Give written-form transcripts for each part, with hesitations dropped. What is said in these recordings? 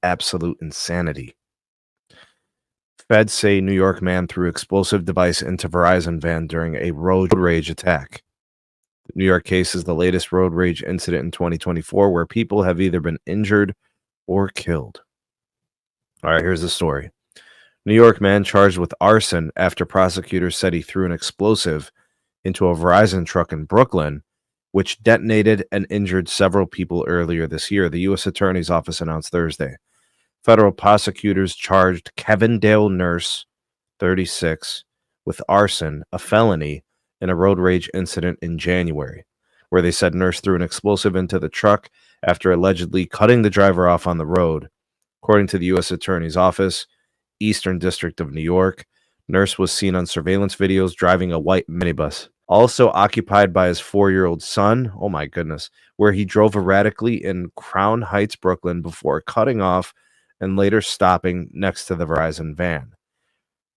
absolute insanity. Feds say New York man threw explosive device into Verizon van during a road rage attack. The New York case is the latest road rage incident in 2024 where people have either been injured or killed. All right, here's the story. New York man charged with arson after prosecutors said he threw an explosive into a Verizon truck in Brooklyn, which detonated and injured several people earlier this year, the U.S. Attorney's Office announced Thursday. Federal prosecutors charged Kevin Dale Nurse, 36, with arson, a felony, in a road rage incident in January, where they said Nurse threw an explosive into the truck after allegedly cutting the driver off on the road. According to the U.S. Attorney's Office, Eastern District of New York, Nurse was seen on surveillance videos driving a white minibus, also occupied by his 4-year-old son, oh my goodness, where he drove erratically in Crown Heights, Brooklyn, before cutting off and later stopping next to the Verizon van.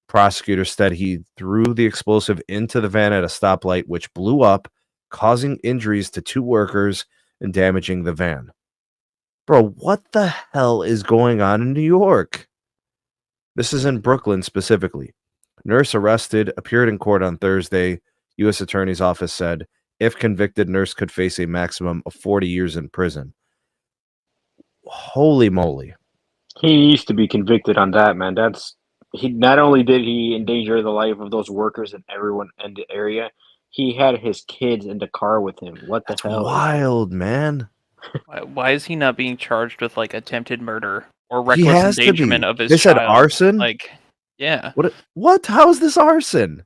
Prosecutors said he threw the explosive into the van at a stoplight, which blew up, causing injuries to 2 workers and damaging the van. Bro, what the hell is going on in New York? This is in Brooklyn specifically. Nurse arrested, appeared in court on Thursday. U.S. Attorney's Office said, if convicted, Nurse could face a maximum of 40 years in prison. Holy moly. He needs to be convicted on that, man. He not only did he endanger the life of those workers and everyone in the area, he had his kids in the car with him. What the hell? Wild, man. Why is he not being charged with like attempted murder or reckless endangerment of his child? They said arson? Like, yeah. What? How is this arson?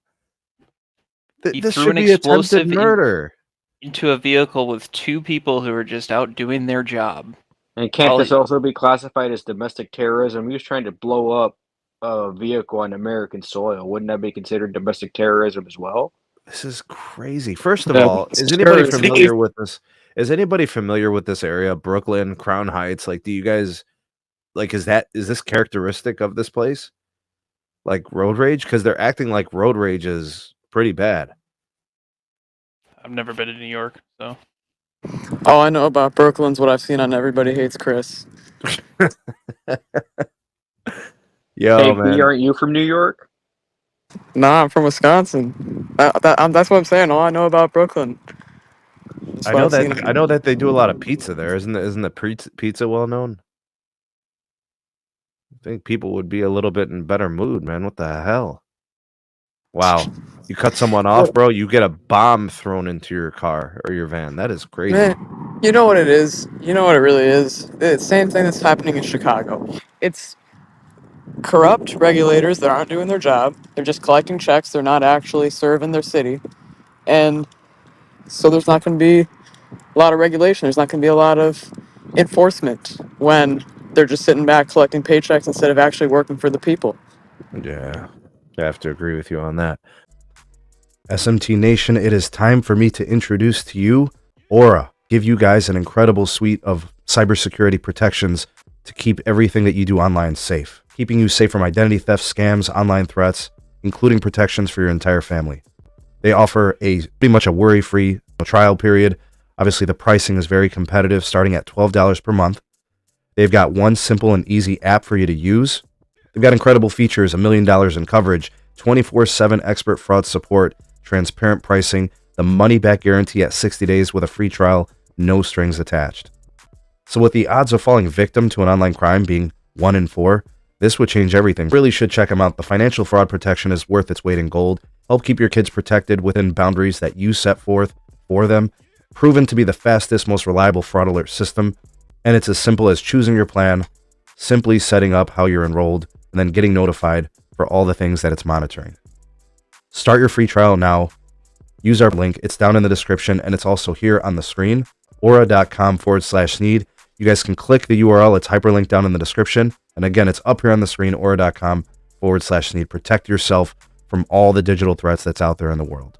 This should be attempted murder. Into a vehicle with 2 people who are just out doing their job. And can't this also be classified as domestic terrorism? He was trying to blow up a vehicle on American soil. Wouldn't that be considered domestic terrorism as well? This is crazy. First of all, is anybody familiar with this? Is anybody familiar with this area? Brooklyn, Crown Heights? Like, do you guys like? Is this characteristic of this place? Like road rage? Because they're acting like road rage is pretty bad. I've never been to New York, so. All I know about Brooklyn's what I've seen on Everybody Hates Chris. Yo, hey, man. aren't you from New York? Nah, I'm from Wisconsin. That's what I'm saying. All I know about Brooklyn. I know that they do a lot of pizza there. Isn't the pizza well known? I think people would be a little bit in better mood, man. What the hell? Wow. You cut someone off, bro, you get a bomb thrown into your car or your van. That is crazy. Man, you know what it is? You know what it really is? It's the same thing that's happening in Chicago. It's corrupt regulators that aren't doing their job. They're just collecting checks. They're not actually serving their city. And so there's not going to be a lot of regulation. There's not going to be a lot of enforcement when they're just sitting back collecting paychecks instead of actually working for the people. Yeah, I have to agree with you on that. SMT Nation, it is time for me to introduce to you Aura. Give you guys an incredible suite of cybersecurity protections to keep everything that you do online safe. Keeping you safe from identity theft, scams, online threats, including protections for your entire family. They offer pretty much a worry-free trial period. Obviously, the pricing is very competitive, starting at $12 per month. They've got one simple and easy app for you to use. They've got incredible features, $1 million in coverage, 24/7 expert fraud support, transparent pricing, the money-back guarantee at 60 days with a free trial, no strings attached. So with the odds of falling victim to an online crime being 1 in 4, this would change everything. Really should check them out. The financial fraud protection is worth its weight in gold. Help keep your kids protected within boundaries that you set forth for them. Proven to be the fastest, most reliable fraud alert system. And it's as simple as choosing your plan, simply setting up how you're enrolled, and then getting notified for all the things that it's monitoring. Start your free trial now. Use our link. It's down in the description, and it's also here on the screen, aura.com/Sneed. You guys can click the URL. It's hyperlinked down in the description. And again, it's up here on the screen, aura.com/Sneed. Protect yourself from all the digital threats that's out there in the world.